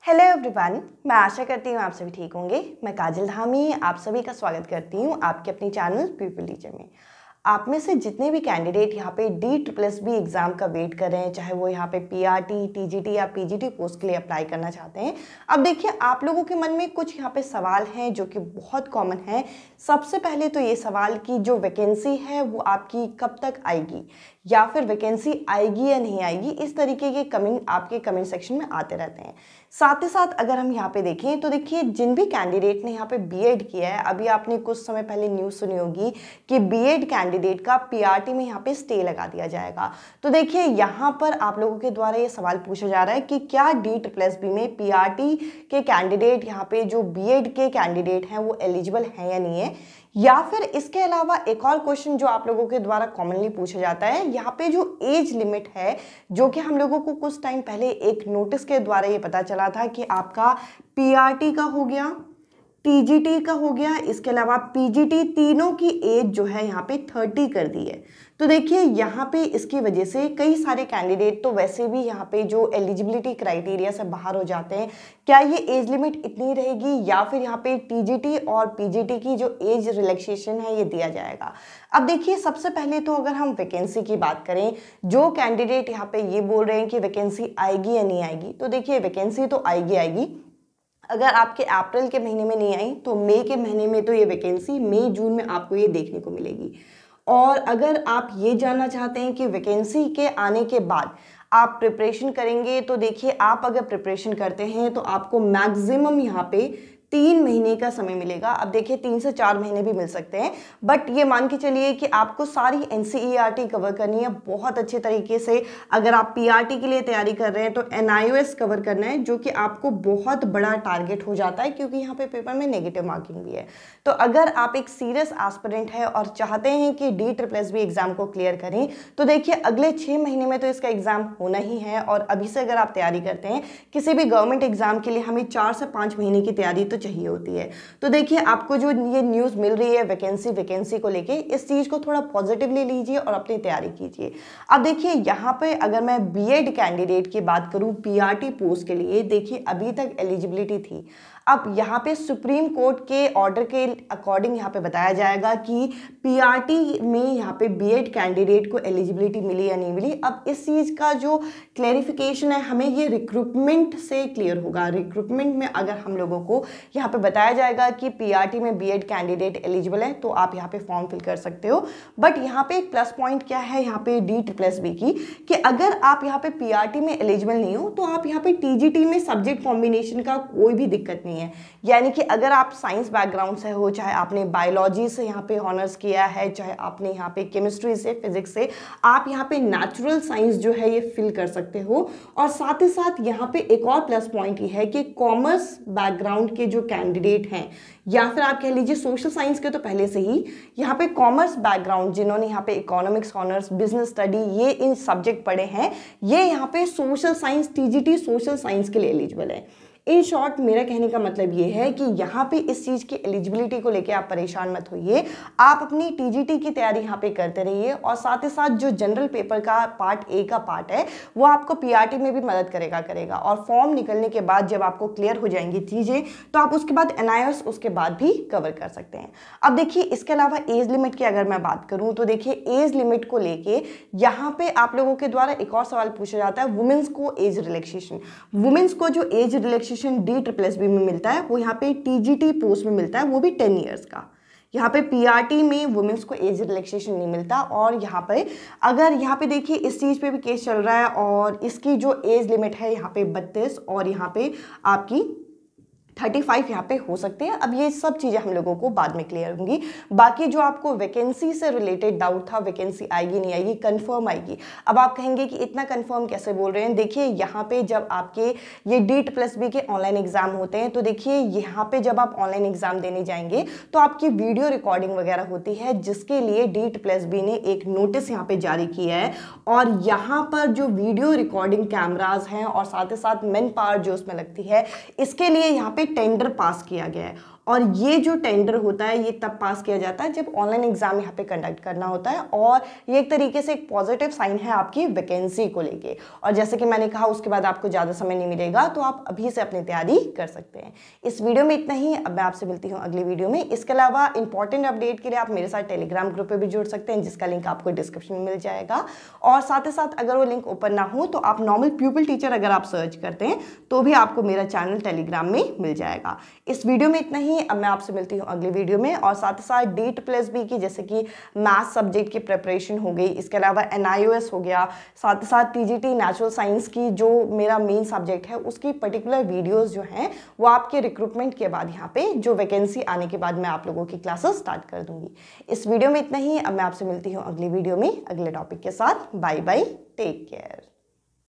Hello everyone, मैं आशा करती हूँ आप सभी ठीक होंगे। मैं काजल धामी आप सभी का स्वागत करती हूँ आपके अपनी चैनल पीपल टीचर में। आप में से जितने भी कैंडिडेट यहाँ पे DSSB एग्ज़ाम का वेट कर रहे हैं, चाहे वो यहाँ पे PRT, TGT या PGT पोस्ट के लिए अप्लाई करना चाहते हैं, अब देखिए आप लोगों के मन में कुछ यहाँ पे सवाल हैं जो कि बहुत कॉमन है। सबसे पहले तो ये सवाल कि जो वैकेंसी है वो आपकी कब तक आएगी या फिर वैकेंसी आएगी या नहीं आएगी, इस तरीके के कमेंट आपके कमेंट सेक्शन में आते रहते हैं। साथ ही साथ अगर हम यहाँ पे देखें तो देखिए जिन भी कैंडिडेट ने यहाँ पे बीएड किया है, अभी आपने कुछ समय पहले न्यूज़ सुनी होगी कि बीएड कैंडिडेट का पीआरटी में यहाँ पे स्टे लगा दिया जाएगा। तो देखिए यहाँ पर आप लोगों के द्वारा ये सवाल पूछा जा रहा है कि क्या DSSB में पीआरटी के कैंडिडेट यहाँ पे जो बीएड के कैंडिडेट हैं वो एलिजिबल हैं या नहीं है। या फिर इसके अलावा एक और क्वेश्चन जो आप लोगों के द्वारा कॉमनली पूछा जाता है, यहाँ पे जो एज लिमिट है, जो कि हम लोगों को कुछ टाइम पहले एक नोटिस के द्वारा ये पता चला था कि आपका पीआरटी का हो गया, टीजीटी का हो गया, इसके अलावा पीजीटी, तीनों की एज जो है यहाँ पे 30 कर दी है। तो देखिए यहाँ पे इसकी वजह से कई सारे कैंडिडेट तो वैसे भी यहाँ पे जो एलिजिबिलिटी क्राइटेरिया से बाहर हो जाते हैं। क्या ये एज लिमिट इतनी रहेगी या फिर यहाँ पे टीजीटी और पीजीटी की जो एज रिलैक्सेशन है ये दिया जाएगा। अब देखिए सबसे पहले तो अगर हम वैकेंसी की बात करें, जो कैंडिडेट यहाँ पे ये बोल रहे हैं कि वैकेंसी आएगी या नहीं आएगी, तो देखिए वैकेंसी तो आएगी। अगर आपके अप्रैल के महीने में नहीं आई तो मई के महीने में तो ये वैकेंसी मई जून में आपको ये देखने को मिलेगी। और अगर आप ये जानना चाहते हैं कि वैकेंसी के आने के बाद आप प्रिपरेशन करेंगे, तो देखिए आप अगर प्रिपरेशन करते हैं तो आपको मैक्सिमम यहाँ पे 3 महीने का समय मिलेगा। अब देखिए 3 से 4 महीने भी मिल सकते हैं, बट ये मान के चलिए कि आपको सारी NCERT कवर करनी है बहुत अच्छे तरीके से। अगर आप PRT के लिए तैयारी कर रहे हैं तो NIOS कवर करना है, जो कि आपको बहुत बड़ा टारगेट हो जाता है क्योंकि यहाँ पे पेपर में नेगेटिव मार्किंग भी है। तो अगर आप एक सीरियस एस्पिरेंट है और चाहते हैं कि DSSB एग्जाम को क्लियर करें, तो देखिए अगले 6 महीने में तो इसका एग्जाम होना ही है। और अभी से अगर आप तैयारी करते हैं किसी भी गवर्नमेंट एग्जाम के लिए, हमें 4 से 5 महीने की तैयारी तो चाहिए होती है। तो देखिए आपको जो ये न्यूज़ मिल रही है वैकेंसी को लेके, इस चीज़ को थोड़ा पॉजिटिवली लीजिए और अपनी तैयारी कीजिए। अब देखिए यहाँ पे अगर मैं बीएड कैंडिडेट की बात करूँ पीआरटी पोस्ट के लिए, देखिए अभी तक एलिजिबिलिटी थी। अब यहाँ पे सुप्रीम कोर्ट के ऑर्डर के अकॉर्डिंग यहाँ पे बताया जाएगा कि पीआरटी में यहाँ पे बीएड कैंडिडेट को एलिजिबिलिटी मिली या नहीं मिली। अब इस चीज़ का जो क्लैरिफिकेशन है हमें ये रिक्रूटमेंट से क्लियर होगा। रिक्रूटमेंट में अगर हम लोगों को यहाँ पे बताया जाएगा कि पीआरटी में बीएड कैंडिडेट एलिजिबल है तो आप यहाँ पे फॉर्म फिल कर सकते हो। बट यहाँ पे एक प्लस पॉइंट क्या है यहाँ पे DSSB की, कि अगर आप यहाँ पे पीआरटी में एलिजिबल नहीं हो तो आप यहाँ पे टीजीटी में सब्जेक्ट कॉम्बिनेशन का कोई भी दिक्कत नहीं है। यानी कि अगर आप साइंस बैकग्राउंड से हो, चाहे आपने बायोलॉजी से यहाँ पे ऑनर्स किया है, चाहे आपने यहाँ पे केमिस्ट्री से, फिजिक्स से, आप यहाँ पे नेचुरल साइंस जो है ये फिल कर सकते हो। और साथ ही साथ यहाँ पे एक और प्लस पॉइंट ये है कि कॉमर्स बैकग्राउंड के जो कैंडिडेट हैं या फिर आप कह लीजिए सोशल साइंस के, तो पहले से ही यहाँ पे कॉमर्स बैकग्राउंड जिन्होंने यहाँ पे इकोनॉमिक्स ऑनर्स, बिजनेस स्टडी, ये इन सब्जेक्ट पढ़े हैं, ये यहाँ पे social science, TGT social science के लिए एलिजिबल है। इन शॉर्ट मेरा कहने का मतलब ये है कि यहाँ पे इस चीज़ की एलिजिबिलिटी को लेके आप परेशान मत होइए। आप अपनी टीजीटी की तैयारी यहाँ पे करते रहिए और साथ ही साथ जो जनरल पेपर का पार्ट ए का पार्ट है वो आपको पीआरटी में भी मदद करेगा। और फॉर्म निकलने के बाद जब आपको क्लियर हो जाएंगी चीज़ें तो आप उसके बाद NIOS उसके बाद भी कवर कर सकते हैं। अब देखिए इसके अलावा एज लिमिट की अगर मैं बात करूँ तो देखिए एज लिमिट को लेके यहाँ पे आप लोगों के द्वारा एक और सवाल पूछा जाता है, वुमेन्स को एज रिलैक्सेशन। वुमेन्स को जो एज रिलैक्सेशन DSSB में मिलता है वो यहाँ पे टीजीटी पोस्ट में मिलता है, वो भी 10 ईयर्स का। यहाँ पे पीआरटी में वुमेन्स को एज रिलैक्सेशन नहीं मिलता। और यहाँ पे अगर यहाँ पे देखिए इस चीज़ पे भी केस चल रहा है और इसकी जो एज लिमिट है यहाँ पे 32 और यहाँ पे आपकी 35 यहाँ पे हो सकते हैं। अब ये सब चीज़ें हम लोगों को बाद में क्लियर होंगी। बाकी जो आपको वैकेंसी से रिलेटेड डाउट था, वैकेंसी आएगी नहीं आएगी, कंफर्म आएगी। अब आप कहेंगे कि इतना कंफर्म कैसे बोल रहे हैं। देखिए यहाँ पे जब आपके ये DSSB के ऑनलाइन एग्जाम होते हैं तो देखिए यहाँ पे जब आप ऑनलाइन एग्जाम देने जाएंगे तो आपकी वीडियो रिकॉर्डिंग वगैरह होती है, जिसके लिए DSSB ने एक नोटिस यहाँ पे जारी किया है। और यहाँ पर जो वीडियो रिकॉर्डिंग कैमराज हैं और साथ ही साथ मैन पावर जो उसमें लगती है, इसके लिए यहाँ पे टेंडर पास किया गया है। और ये जो टेंडर होता है ये तब पास किया जाता है जब ऑनलाइन एग्जाम यहाँ पे कंडक्ट करना होता है, और ये एक तरीके से एक पॉजिटिव साइन है आपकी वैकेंसी को लेके। और जैसे कि मैंने कहा उसके बाद आपको ज़्यादा समय नहीं मिलेगा, तो आप अभी से अपनी तैयारी कर सकते हैं। इस वीडियो में इतना ही। अब मैं आपसे मिलती हूँ अगली वीडियो में। इसके अलावा इंपॉर्टेंट अपडेट के लिए आप मेरे साथ टेलीग्राम ग्रुप पर भी जुड़ सकते हैं, जिसका लिंक आपको डिस्क्रिप्शन में मिल जाएगा। और साथ ही साथ अगर वो लिंक ओपन ना हो तो आप नॉर्मल प्यूपिल टीचर अगर आप सर्च करते हैं तो भी आपको मेरा चैनल टेलीग्राम में मिल जाएगा। इस वीडियो में इतना ही। अब मैं आपसे मिलती हूँ अगली वीडियो में। और साथ ही साथ DSSB की जैसे कि मैथ्स सब्जेक्ट की प्रिपरेशन हो गई, इसके अलावा NIOS हो गया, साथ ही साथ TGT नेचुरल साइंस की जो मेरा मेन सब्जेक्ट है उसकी पर्टिकुलर वीडियोस जो हैं वो आपके रिक्रूटमेंट के बाद यहाँ पे जो वैकेंसी आने के बाद मैं आप लोगों की क्लासेस स्टार्ट कर दूंगी। इस वीडियो में इतना ही। अब मैं आपसे मिलती हूँ अगली वीडियो में अगले टॉपिक के साथ। Bye bye, take care.